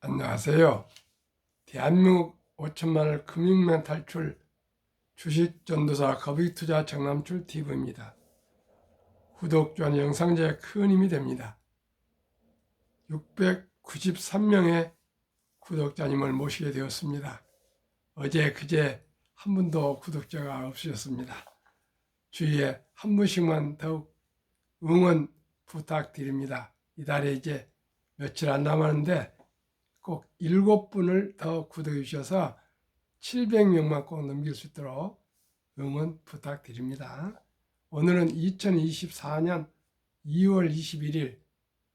안녕하세요. 대한민국 5천만을 금융면 탈출 주식전도사 거북이투자 정남출 TV입니다. 구독, 좋아요, 영상 제작에 큰 힘이 됩니다. 693명의 구독자님을 모시게 되었습니다. 어제 그제 한 분도 구독자가 없으셨습니다. 주위에 한 분씩만 더욱 응원 부탁드립니다. 이달에 이제 며칠 안 남았는데 꼭 7분을 더 구독해 주셔서 700명만 꼭 넘길 수 있도록 응원 부탁드립니다. 오늘은 2024년 2월 21일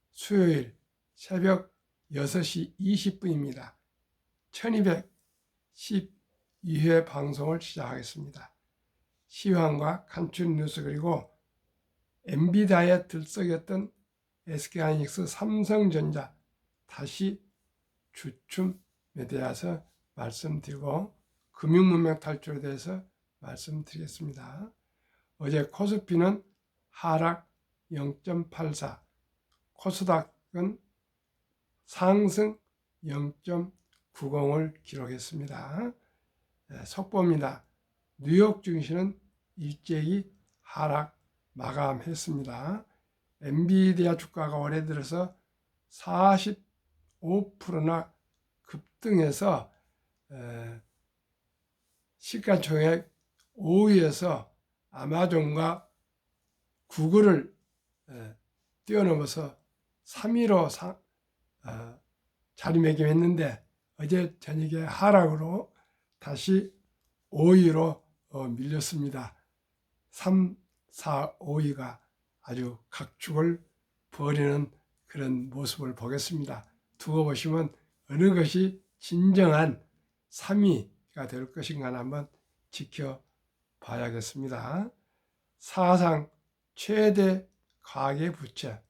수요일 새벽 6시 20분입니다. 1212회 방송을 시작하겠습니다. 시황과 간추린 뉴스 그리고 엔비디아에 들썩였던 SK하이닉스, 삼성전자 다시 주춤에 대해서 말씀드리고 금융문명 탈출에 대해서 말씀드리겠습니다. 어제 코스피는 하락 0.84, 코스닥은 상승 0.90을 기록했습니다. 속보입니다. 뉴욕 증시는 일제히 하락 마감했습니다. 엔비디아 주가가 올해 들어서 45%나 급등해서 시가총액 5위에서 아마존과 구글을 뛰어넘어서 3위로 자리매김했는데 어제 저녁에 하락으로 다시 5위로 밀렸습니다. 3, 4, 5위가 아주 각축을 벌이는 그런 모습을 보겠습니다. 두고 보시면 어느 것이 진정한 3위가 될 것인가 한번 지켜봐야겠습니다. 사상 최대 가계부채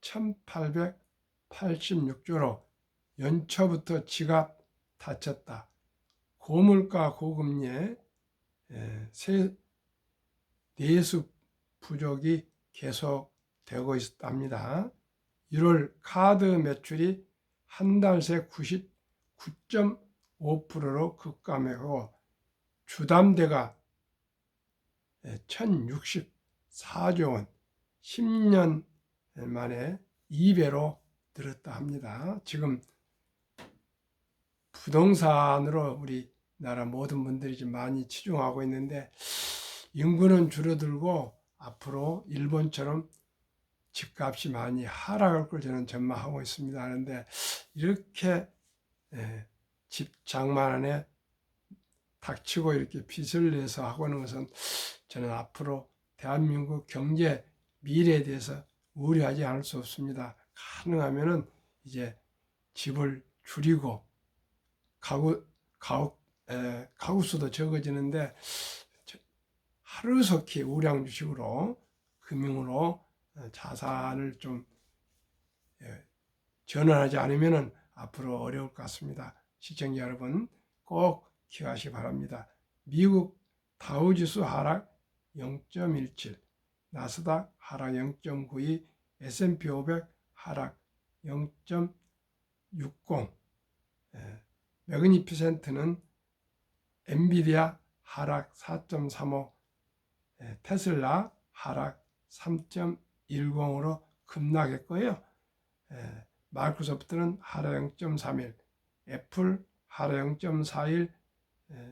1886조로 연초부터 지갑 닫혔다. 고물가 고금리에 내수 부족이 계속되고 있답니다. 1월 카드 매출이 한 달 새 99.5%로 급감하고 주담대가 1064조 원, 10년 만에 2배로 늘었다 합니다. 지금 부동산으로 우리나라 모든 분들이 좀 많이 치중하고 있는데 인구는 줄어들고 앞으로 일본처럼 집값이 많이 하락할 걸 저는 전망하고 있습니다. 그런데 이렇게 집 장만에 닥치고 이렇게 빚을 내서 하고 있는 것은 저는 앞으로 대한민국 경제 미래에 대해서 우려하지 않을 수 없습니다. 가능하면은 이제 집을 줄이고 가구 수도 적어지는데 하루속히 우량 주식으로 금융으로 자산을 좀 전환하지 않으면 앞으로 어려울 것 같습니다. 시청자 여러분 꼭 기억하시기 바랍니다. 미국 다우지수 하락 0.17, 나스닥 하락 0.92, S&P 500 하락 0.60, 매그니피센트는 엔비디아 하락 4.35, 테슬라 하락 3.10으로 급락했고요. 마이크로소프트는 하락 0.31, 애플 하락 0.41,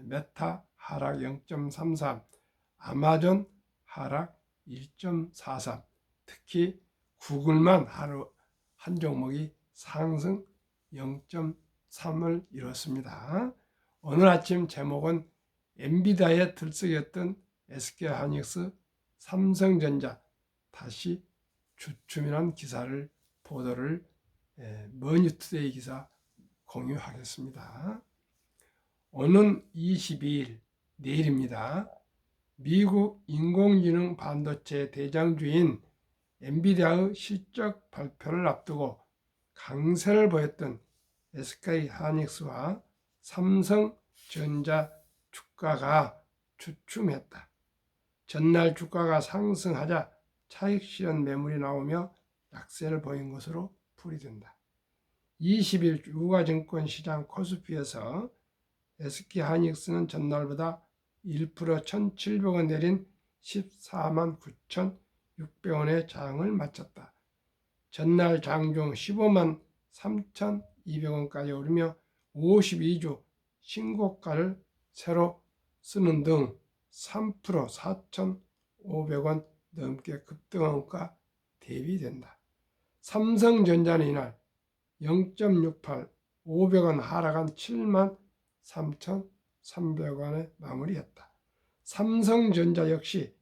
메타 하락 0.33, 아마존 하락 1.43, 특히 구글만 하루 한 종목이 상승 0.3을 이뤘습니다. 오늘 아침 제목은 엔비디아에 들썩였던 SK하이닉스, 삼성전자 다시 주춤이라는 기사를 보도를 머니투데이 기사 공유하겠습니다. 오는 22일 내일입니다. 미국 인공지능 반도체 대장주인 엔비디아의 실적 발표를 앞두고 강세를 보였던 SK하이닉스와 삼성전자 주가가 주춤했다. 전날 주가가 상승하자 차익 실현 매물이 나오며 약세를 보인 것으로 풀이된다. 20일 유가증권 시장 코스피에서 SK하이닉스는 전날보다 1% 1,700원 내린 14만 9,600원의 장을 마쳤다. 전날 장중 15만 3,200원까지 오르며 52주 신고가를 새로 쓰는 등 3% 4,500원 넘게 급등한 것과 대비된다. 삼성전자는 이날 0.68, 500원 하락한 7만 3,300원에 마무리했다. 삼성전자 역시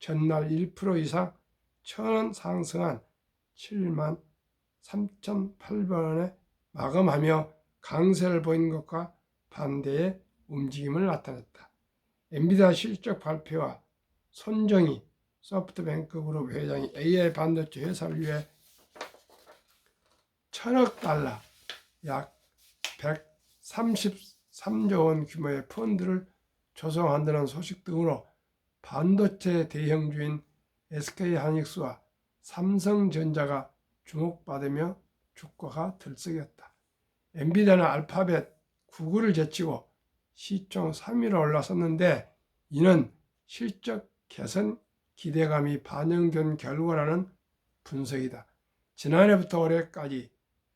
전날 1% 이상 1,000원 상승한 7만 3,800원에 마감하며 강세를 보인 것과 반대의 움직임을 나타냈다. 엔비디아 실적 발표와 손정희 소프트뱅크 그룹 회장이 AI 반도체 회사를 위해 1,000억 달러, 약 133조 원 규모의 펀드를 조성한다는 소식 등으로 반도체 대형주인 SK하이닉스와 삼성전자가 주목받으며 주가가 들썩였다. 엔비디아는 알파벳, 구글을 제치고 시총 3위로 올라섰는데 이는 실적 개선 기대감이 반영된 결과라는 분석이다. 지난해부터 올해까지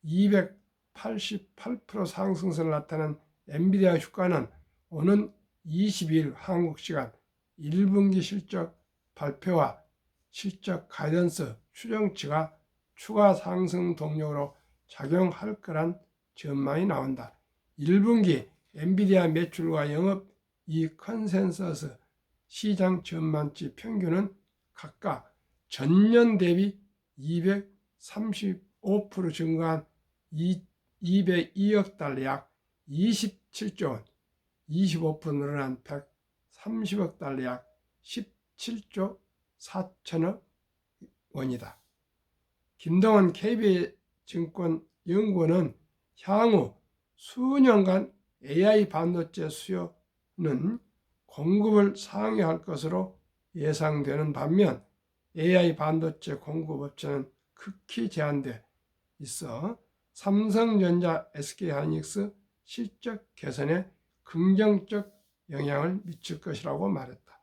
288% 상승세를 나타낸 엔비디아 주가는 오는 22일 한국 시간 1분기 실적 발표와 실적 가이던스 추정치가 추가 상승 동력으로 작용할 거란 전망이 나온다. 1분기 엔비디아 매출과 영업이익 컨센서스 시장 전망치 평균은 각각 전년 대비 235% 증가한 202억 달러, 약 27조 원, 25% 늘어난 130억 달러, 약 17조 4천억 원이다. 김동원 KB증권 연구원은 향후 수년간 AI 반도체 수요는 공급을 상회할 것으로 예상되는 반면 AI 반도체 공급 업체는 극히 제한돼 있어 삼성전자, SK하이닉스 실적 개선에 긍정적 영향을 미칠 것이라고 말했다.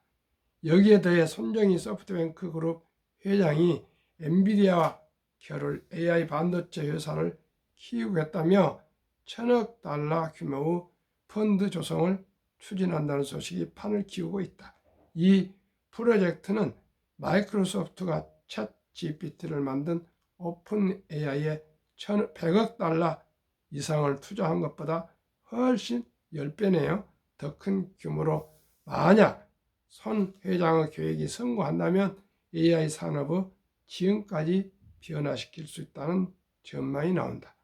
여기에 더해 손정희 소프트뱅크 그룹 회장이 엔비디아와 결을 AI 반도체 회사를 키우겠다며 1,000억 달러 규모의 펀드 조성을 추진한다는 소식이 판을 키우고 있다. 이 프로젝트는 마이크로소프트가 챗 GPT를 만든 오픈 AI에 1,100억 달러 이상을 투자한 것보다 훨씬 10배네요. 더 큰 규모로 만약 손 회장의 계획이 성공한다면 AI 산업의 지금까지 변화시킬 수 있다는 전망이 나온다.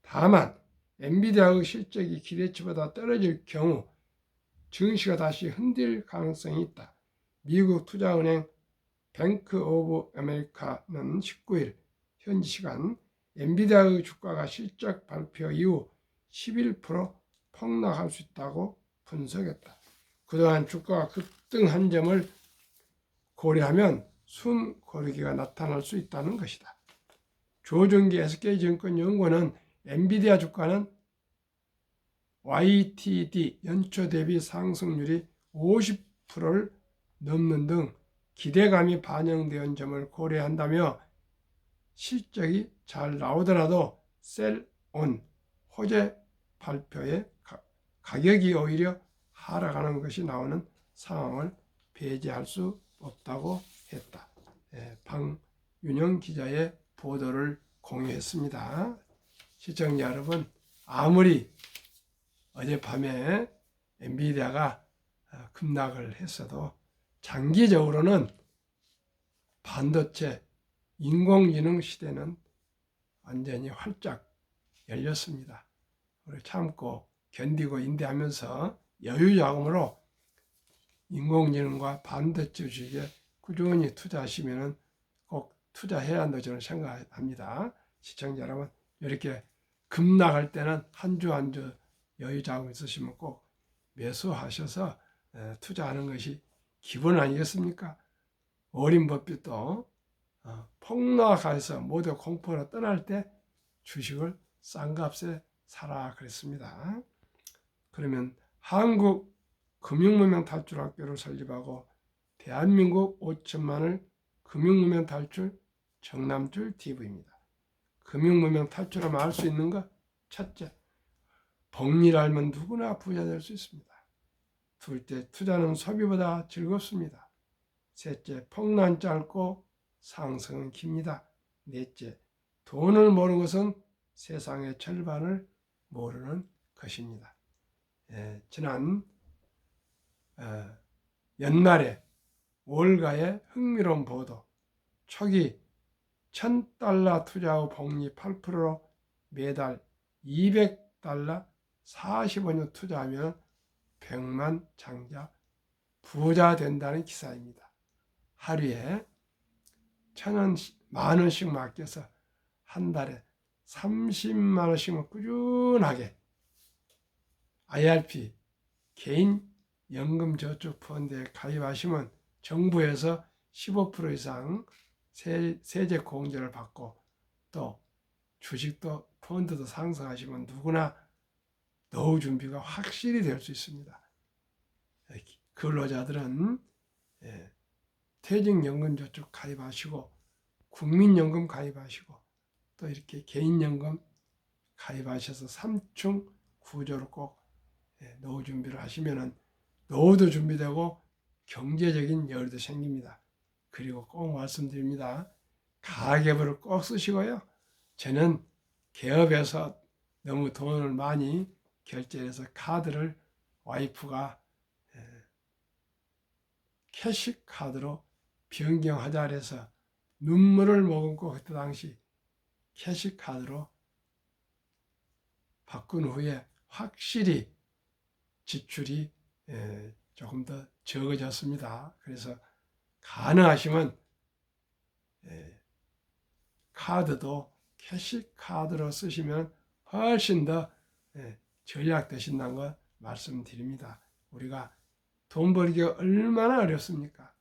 다만 엔비디아의 실적이 기대치보다 떨어질 경우 증시가 다시 흔들 가능성이 있다. 미국 투자은행 뱅크 오브 아메리카는 19일 현지 시간 엔비디아의 주가가 실적 발표 이후 11% 폭락할 수 있다고 분석했다. 그동안 주가가 급등한 점을 고려하면 순 고르기가 나타날 수 있다는 것이다. 조정기 SK증권 연구원은 엔비디아 주가는 YTD 연초 대비 상승률이 50%를 넘는 등 기대감이 반영된 점을 고려한다며 실적이 잘 나오더라도 셀온 호재 발표에 가격이 오히려 하락하는 것이 나오는 상황을 배제할 수 없다고 했다. 방윤영 기자의 보도를 공유했습니다. 시청자 여러분, 아무리 어젯밤에 엔비디아가 급락을 했어도 장기적으로는 반도체 인공지능 시대는 완전히 활짝 열렸습니다. 우리 참고 견디고 인내하면서 여유자금으로 인공지능과 반도체 주식에 꾸준히 투자하시면 꼭 투자해야 한다고 저는 생각합니다. 시청자 여러분, 이렇게 급락할 때는 한 주 한 주 여유자금 있으시면 꼭 매수하셔서 투자하는 것이 기본 아니겠습니까? 워린 버핏도 폭락해서 모두 공포로 떠날 때 주식을 싼 값에 사라 그랬습니다. 그러면 한국 금융무명 탈출학교를 설립하고 대한민국 5천만을 금융무명 탈출 정남줄 TV입니다. 금융무명 탈출하면 알 수 있는 것, 첫째, 복리를 알면 누구나 부자 될 수 있습니다. 둘째, 투자는 소비보다 즐겁습니다. 셋째, 폭락은 짧고 상승은 깁니다. 넷째, 돈을 모르는 것은 세상의 절반을 모르는 것입니다. 지난 연말에 월가의 흥미로운 보도, 초기 $1,000 투자 후 복리 8%로 매달 $200 45년 투자하면 100만 장자 부자 된다는 기사입니다. 하루에 10,000원씩 맡겨서 한 달에 30만 원씩만 꾸준하게 IRP 개인 연금저축펀드에 가입하시면 정부에서 15% 이상 세제 공제를 받고 또 주식도 펀드도 상승하시면 누구나 노후 준비가 확실히 될 수 있습니다. 근로자들은 퇴직연금저축 가입하시고 국민연금 가입하시고 또 이렇게 개인연금 가입하셔서 3충 구조로 꼭 노후 준비를 하시면 노후도 준비되고 경제적인 여유도 생깁니다. 그리고 꼭 말씀드립니다. 가계부를 꼭 쓰시고요. 저는 개업에서 너무 돈을 많이 결제해서 카드를 와이프가 캐시카드로 변경하자 해서 눈물을 머금고 그때 당시 캐시카드로 바꾼 후에 확실히 지출이 조금 더 적어졌습니다. 그래서 가능하시면 카드도 캐시카드로 쓰시면 훨씬 더 전략되신다는 거 말씀드립니다. 우리가 돈 벌기가 얼마나 어렵습니까?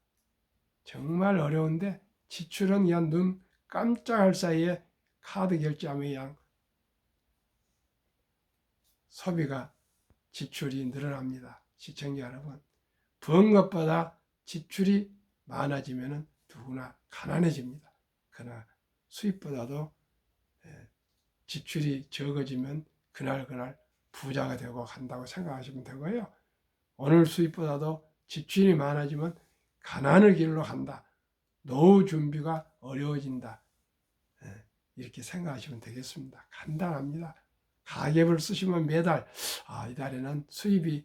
정말 어려운데 지출은 그냥 눈 깜짝할 사이에 카드 결제하면 그냥 소비가 지출이 늘어납니다. 시청자 여러분, 번 것보다 지출이 많아지면 누구나 가난해집니다. 그러나 수입보다도 지출이 적어지면 그날 부자가 되고 간다고 생각하시면 되고요. 오늘 수입보다도 지출이 많아지면 가난의 길로 간다. 노후 준비가 어려워진다. 이렇게 생각하시면 되겠습니다. 간단합니다. 가계부를 쓰시면 매달 이 달에는 수입이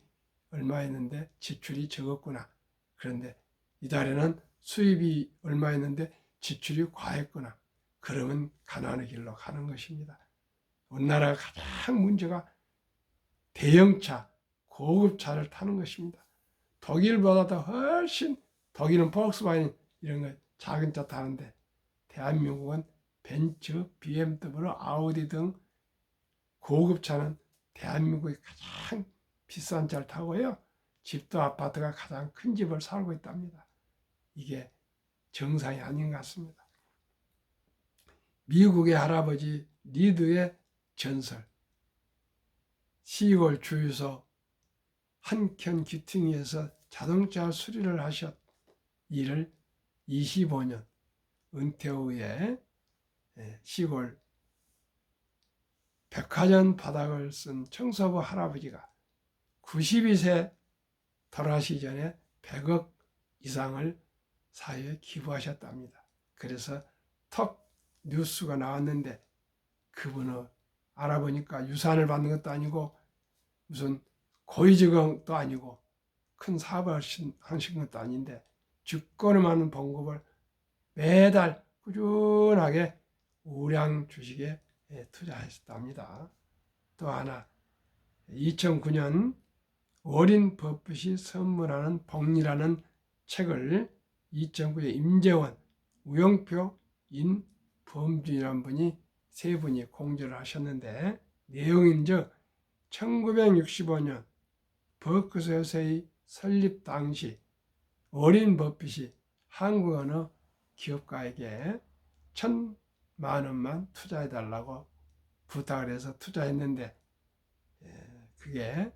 얼마였는데 지출이 적었구나. 그런데 이 달에는 수입이 얼마였는데 지출이 과했구나. 그러면 가난의 길로 가는 것입니다. 우리나라가 가장 문제가 대형차, 고급차를 타는 것입니다. 독일보다 훨씬 독일은 폭스바겐 이런 거 작은 차 타는데 대한민국은 벤츠, BMW, 아우디 등 고급차는 대한민국이 가장 비싼 차를 타고요. 집도 아파트가 가장 큰 집을 살고 있답니다. 이게 정상이 아닌 것 같습니다. 미국의 할아버지 리드의 전설, 시골 주유소 한켠 귀퉁이에서 자동차 수리를 하셨 일을 25년 은퇴 후에 시골 백화점 바닥을 쓴 청소부 할아버지가 92세 돌아가시기 전에 100억 이상을 사회에 기부하셨답니다. 그래서 톱 뉴스가 나왔는데 그분은 알아보니까 유산을 받는 것도 아니고 무슨 고위직도 아니고 큰 사업을 하신 것도 아닌데 주권을 많은 봉급을 매달 꾸준하게 우량 주식에 투자했답니다. 또 하나 2009년 워린 버핏이 선물하는 복리라는 책을 2009년에 임재원, 우영표, 임범준이라는 분이 세 분이 공저를 하셨는데 내용인즉 1965년 버크셔의 설립 당시 워린 버핏이 한국 어느 기업가에게 1,000만 원만 투자해달라고 부탁을 해서 투자했는데 그게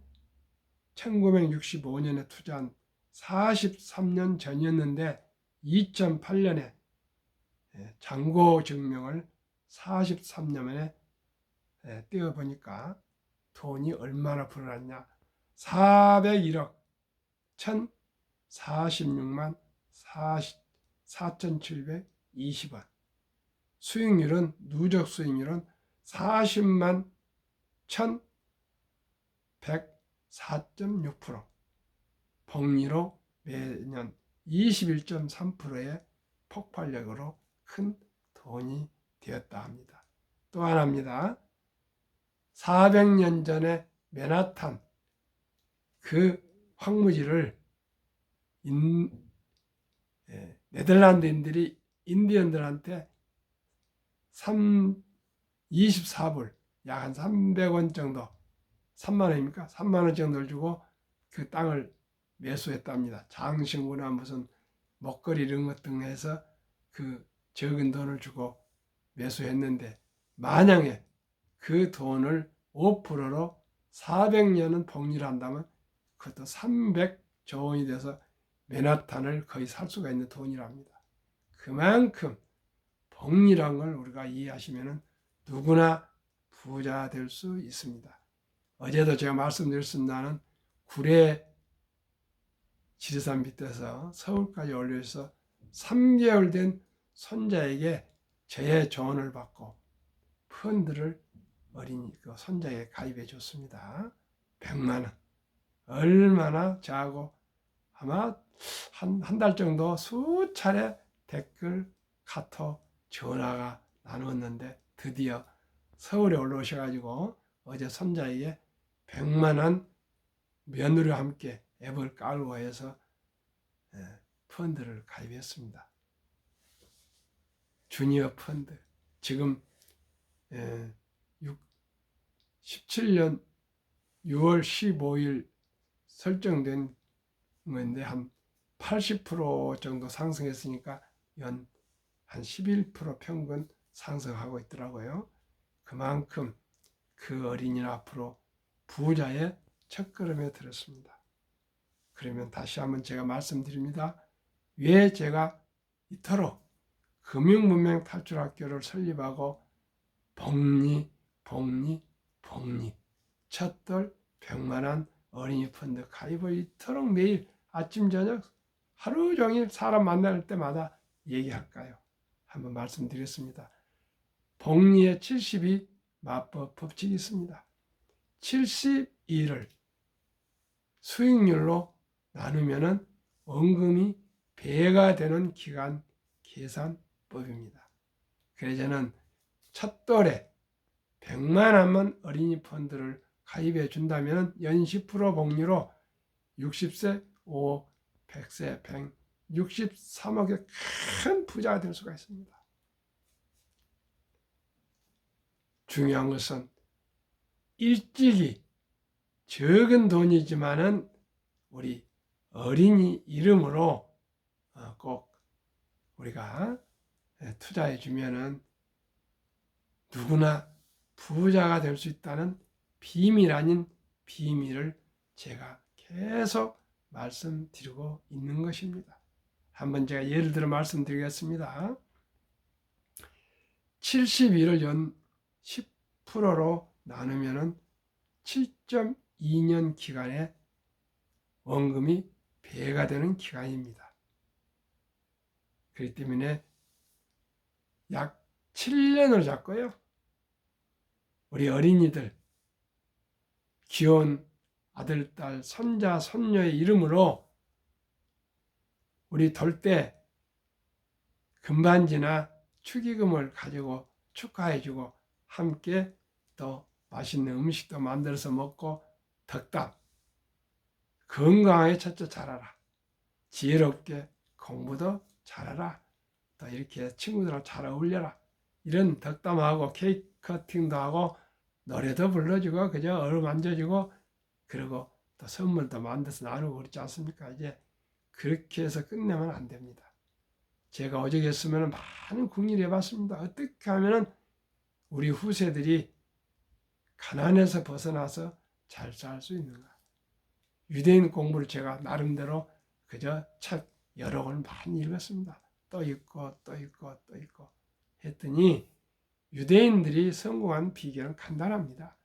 1965년에 투자한 43년 전이었는데 2008년에 잔고 증명을 43년 만에 띄워보니까 돈이 얼마나 불어났냐. 401억 1046만 4,720원. 수익률은 누적 수익률은 40만 1,104.6%. 복리로 매년 21.3%의 폭발력으로 큰 돈이 되었다 합니다. 또 하나입니다. 400년 전에 맨하탄 그 황무지를 네덜란드인들이 인디언들한테 24불, 약 한 300원 정도, 3만 원입니까? 3만 원 정도를 주고 그 땅을 매수했답니다. 장신구나 무슨 먹거리 이런 것 등 해서 그 적은 돈을 주고 매수했는데, 만약에 그 돈을 5%로 400년은 복리를 한다면 그것도 300조 원이 돼서 맨하탄을 거의 살 수가 있는 돈이랍니다. 그만큼 복리란 걸 우리가 이해하시면 누구나 부자 될 수 있습니다. 어제도 제가 말씀드렸습니다. 나는 구례 지리산 밑에서 서울까지 올려서 3개월 된 손자에게 저의 조언을 받고 펀드를 어린이 그 손자에게 가입해 줬습니다. 100만 원. 얼마나 저하고 아마 한 달 정도 수차례 댓글, 카톡, 전화가 나눴는데 드디어 서울에 올라오셔가지고 어제 손자에게 100만 원 며느리와 함께 앱을 깔고 해서 펀드를 가입했습니다. 주니어 펀드. 지금 17년 6월 15일 설정된 건데 한 80% 정도 상승했으니까 연 한 11% 평균 상승하고 있더라고요. 그만큼 그 어린이는 앞으로 부자의 첫걸음에 들었습니다. 그러면 다시 한번 제가 말씀드립니다. 왜 제가 이토록 금융문명 탈출학교를 설립하고 복리 첫돌 100만원 어린이 펀드 가입을 이토록 매일 아침 저녁 하루 종일 사람 만날 때마다 얘기할까요? 한번 말씀드렸습니다. 복리의 72 맞법 법칙이 있습니다. 72를 수익률로 나누면 원금이 배가 되는 기간 계산법입니다. 그래서 저는 첫돌에 100만 원만 어린이 펀드를 가입해 준다면 연 10% 복리로 60세, 5, 100세, 163억의 큰 부자가 될 수가 있습니다. 중요한 것은 일찍이 적은 돈이지만은 우리 어린이 이름으로 꼭 우리가 투자해 주면은 누구나 부자가 될 수 있다는 비밀 아닌 비밀을 제가 계속 말씀드리고 있는 것입니다. 한번 제가 예를 들어 말씀드리겠습니다. 71을 연 10%로 나누면 7.2년 기간에 원금이 배가 되는 기간입니다. 그렇기 때문에 약 7년을 잡고요. 우리 어린이들, 귀여운 아들, 딸, 손자, 손녀의 이름으로 우리 돌 때 금반지나 축의금을 가지고 축하해주고 함께 또 맛있는 음식도 만들어서 먹고 덕담, 건강하게 첫째 자라라, 지혜롭게 공부도 잘하라, 또 이렇게 친구들하고 잘 어울려라, 이런 덕담하고 케이크 커팅도 하고 노래도 불러주고 그저 어루만져주고 그리고 또 선물도 만들어서 나누고 그렇지 않습니까? 이제 그렇게 해서 끝내면 안 됩니다. 제가 어저께 했으면 많은 궁리를 해봤습니다. 어떻게 하면 우리 후세들이 가난에서 벗어나서 잘 살 수 있는가? 유대인 공부를 제가 나름대로 그저 책 여러 권 많이 읽었습니다. 또 읽고 또 읽고 또 읽고 했더니 유대인들이 성공한 비결은 간단합니다.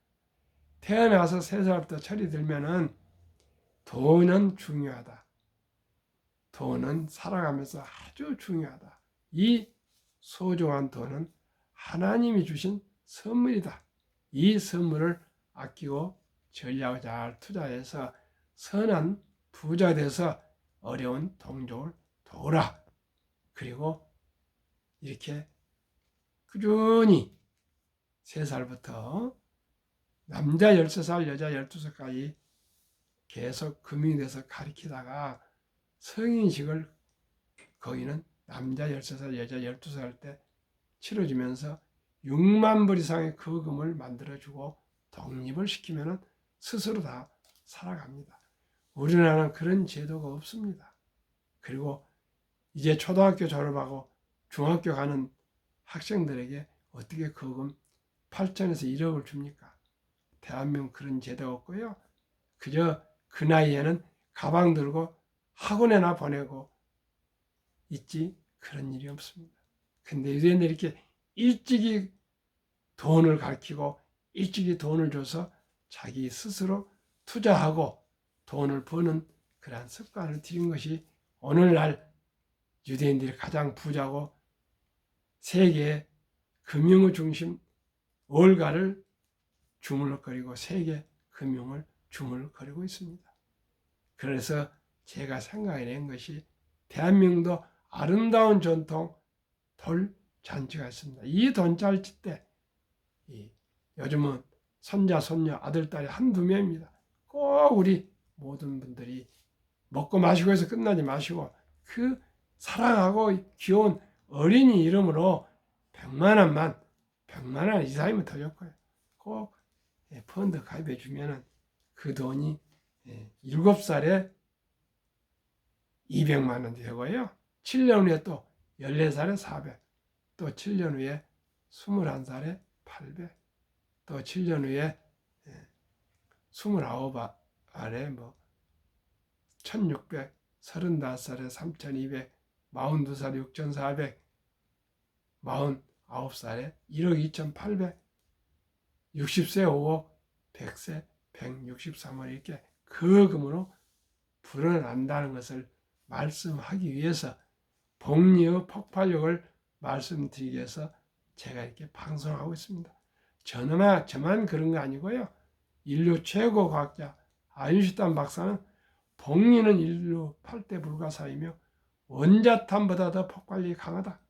태어나서 3살부터 철이 들면은 돈은 중요하다. 돈은 살아가면서 아주 중요하다. 이 소중한 돈은 하나님이 주신 선물이다. 이 선물을 아끼고 전략을 잘 투자해서 선한 부자 돼서 어려운 동족을 도우라. 그리고 이렇게 꾸준히 3살부터 남자 13살, 여자 12살까지 계속 금이 돼서 가르치다가 성인식을 거기는 남자 13살, 여자 12살 할 때 치러주면서 6만 불 이상의 거금을 만들어주고 독립을 시키면 스스로 다 살아갑니다. 우리나라는 그런 제도가 없습니다. 그리고 이제 초등학교 졸업하고 중학교 가는 학생들에게 어떻게 거금 8천에서 1억을 줍니까? 대한민국 그런 제도가 없고요. 그저 그 나이에는 가방 들고 학원에나 보내고 있지 그런 일이 없습니다. 근데 유대인들이 이렇게 일찍이 돈을 가르치고 일찍이 돈을 줘서 자기 스스로 투자하고 돈을 버는 그러한 습관을 들인 것이 오늘날 유대인들이 가장 부자고 세계 금융의 중심 월가를 주물럭거리고 세계 금융을 주물럭거리고 있습니다. 그래서 제가 생각해낸 것이 대한민국도 아름다운 전통 돌잔치가 있습니다. 이 돈잔치 때 요즘은 손자, 손녀, 아들, 딸이 한두 명입니다. 꼭 우리 모든 분들이 먹고 마시고 해서 끝나지 마시고 그 사랑하고 귀여운 어린이 이름으로 100만 원 이상이면 더 좋고요. 꼭 펀드 가입해 주면은 그 돈이 7살에 200만 원 되고요. 7년 후에 또 14살에 400, 또 7년 후에 21살에 800, 또 7년 후에 29살에 뭐 1600, 35살에 3200, 42살에 6400, 49살에 1억 2800, 60세 5억, 100세 163억 이렇게 거금으로 불어난다는 것을 말씀하기 위해서 복리의 폭발력을 말씀드리기 위해서 제가 이렇게 방송하고 있습니다. 저만 그런 거 아니고요. 인류 최고 과학자 아인슈타인 박사는 복리는 인류 8대 불가사이며 원자탄보다 더 폭발력이 강하다.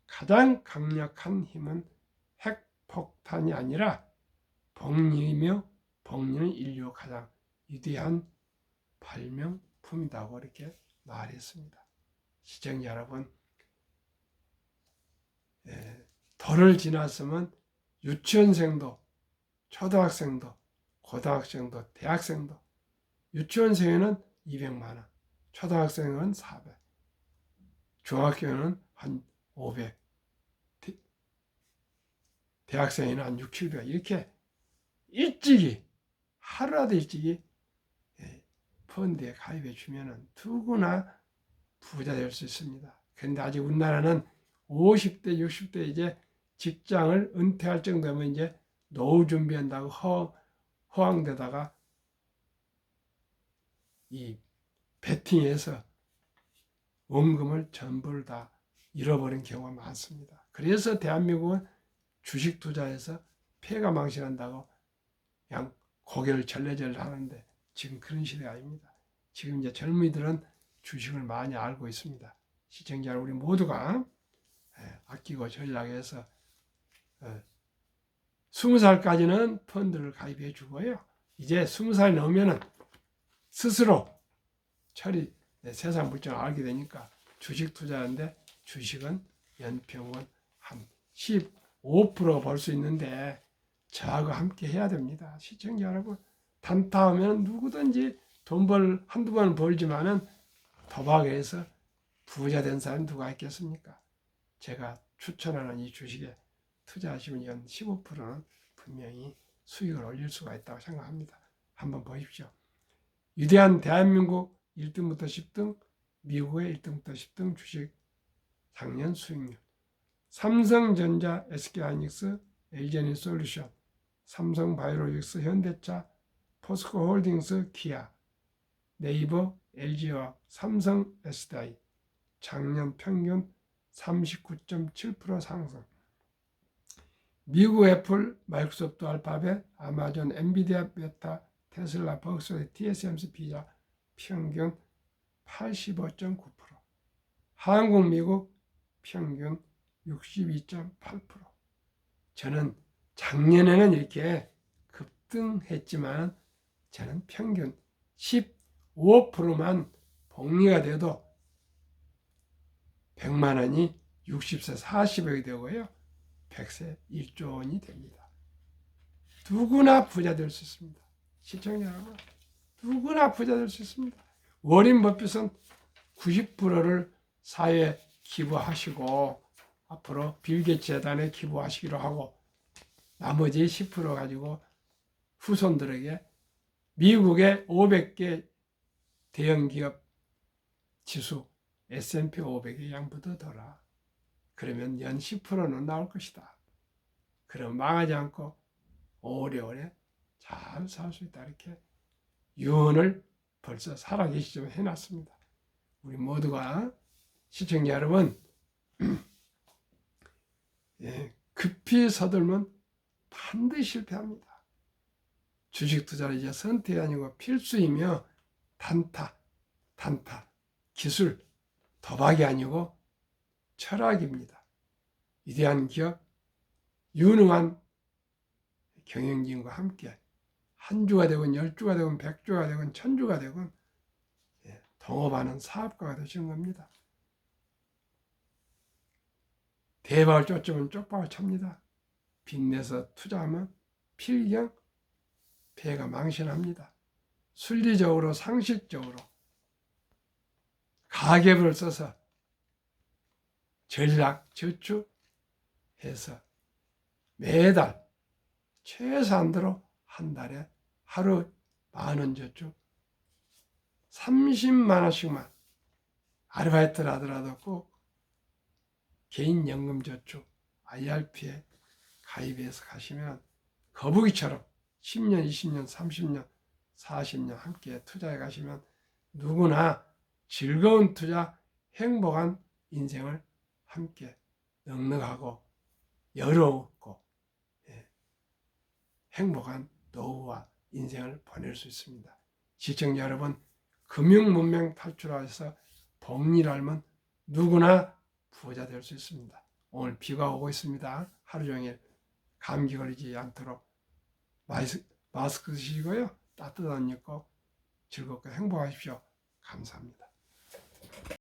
가장 강력한 힘은 핵폭탄이 아니라 복리이며 복리는 인류 가장 위대한 발명품이라고 이렇게 말했습니다. 시청자 여러분, 돌을 지났으면 유치원생도, 초등학생도, 고등학생도, 대학생도, 유치원생에는 200만 원, 초등학생은 400, 중학교에는 한 500, 대학생에는 한 6, 700 이렇게 일찍이 하루라도 일찍이 펀드에 가입해 주면 누구나 부자 될 수 있습니다. 그런데 아직 우리나라는 50대, 60대 이제 직장을 은퇴할 정도면 이제 노후 준비한다고 허황되다가 이 베팅에서 원금을 전부를 다 잃어버린 경우가 많습니다. 그래서 대한민국은 주식 투자에서 폐가 망신한다고 그냥 고개를 절레절레 하는데 지금 그런 시대가 아닙니다. 지금 이제 젊은이들은 주식을 많이 알고 있습니다. 시청자 우리 모두가 아끼고 전략해서 20살까지는 펀드를 가입해 주고요. 이제 20살 넘으면은 스스로 세상 물정을 알게 되니까 주식 투자하는데 주식은 연평균 한 15% 벌 수 있는데 저하고 함께 해야 됩니다. 시청자 여러분, 단타하면 누구든지 한두 번 벌지만은 도박에서 부자 된 사람이 누가 있겠습니까? 제가 추천하는 이 주식에 투자하시면 연 15%는 분명히 수익을 올릴 수가 있다고 생각합니다. 한번 보십시오. 위대한 대한민국 1등부터 10등, 미국의 1등부터 10등 주식 작년 수익률. 삼성전자, SK하이닉스, LG에너지솔루션, 삼성바이오로직스, 현대차, 포스코홀딩스, 기아, 네이버, LG화학, 삼성, SDI 작년 평균 39.7% 상승. 미국 애플, 마이크로소프트, 알파벳, 아마존, 엔비디아, 메타, 테슬라, 벅스웨이, TSMC, 피자 평균 85.9%. 한국, 미국 평균 62.8%. 저는 작년에는 이렇게 급등했지만 저는 평균 15%만 복리가 돼도 100만 원이 60세 40억이 되고요. 100세 1조 원이 됩니다. 누구나 부자 될 수 있습니다. 시청자 여러분, 누구나 부자 될 수 있습니다. 워린 버핏은 90%를 사회에 기부하시고 앞으로 빌 게이츠 재단에 기부하시기로 하고 나머지 10% 가지고 후손들에게 미국의 500개 대형 기업 지수 S&P 500에 양보더더라. 그러면 연 10%는 나올 것이다. 그럼 망하지 않고 오래오래 잘 살 수 있다. 이렇게 유언을 벌써 살아계시지만 해놨습니다. 우리 모두가 시청자 여러분, 급히 서둘면 반드시 실패합니다. 주식 투자는 이제 선택이 아니고 필수이며 단타, 기술, 도박이 아니고 철학입니다. 위대한 기업, 유능한 경영진과 함께 한 주가 되건 10주가 되건 100주가 되건 1000주가 되건 동업하는 사업가가 되시는 겁니다. 대박을 쫓으면 쪽박을 찹니다. 빚내서 투자하면 필경 폐가 망신합니다. 순리적으로 상식적으로 가계부를 써서 전략 저축해서 매달 최소한도로 한 달에 하루 10,000원 저축 30만 원씩만 아르바이트를 하더라도 꼭 개인연금 저축 IRP에 가입해서 가시면 거북이처럼 10년, 20년, 30년, 40년 함께 투자해 가시면 누구나 즐거운 투자, 행복한 인생을 함께 넉넉하고 여유롭고 행복한 노후와 인생을 보낼 수 있습니다. 시청자 여러분, 금융문명 탈출하셔서 복리를 알면 누구나 부자 될 수 있습니다. 오늘 비가 오고 있습니다. 하루 종일 감기 걸리지 않도록 마스크 쓰시고요. 따뜻한 옷 입고 즐겁게 행복하십시오. 감사합니다.